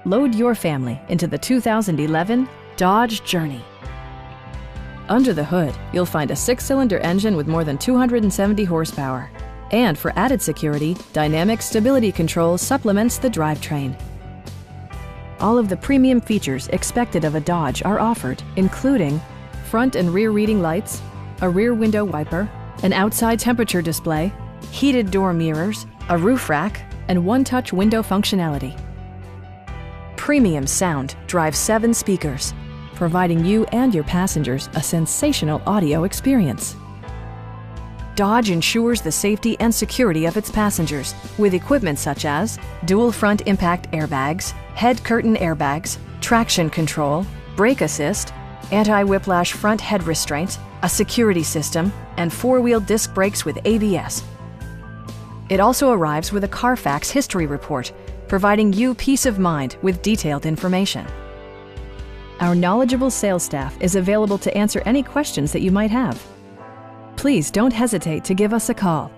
Load your family into the 2011 Dodge Journey. Under the hood, you'll find a 6-cylinder engine with more than 270 horsepower. And for added security, dynamic stability control supplements the drivetrain. All of the premium features expected of a Dodge are offered, including front and rear reading lights, a rear window wiper, an outside temperature display, heated door mirrors, a roof rack, and one-touch window functionality. Premium sound drives 7 speakers, providing you and your passengers a sensational audio experience. Dodge ensures the safety and security of its passengers with equipment such as dual front impact airbags, head curtain airbags, traction control, brake assist, anti-whiplash front head restraints, a security system, and 4-wheel disc brakes with ABS. It also arrives with a Carfax history report, providing you peace of mind with detailed information. Our knowledgeable sales staff is available to answer any questions that you might have. Please don't hesitate to give us a call.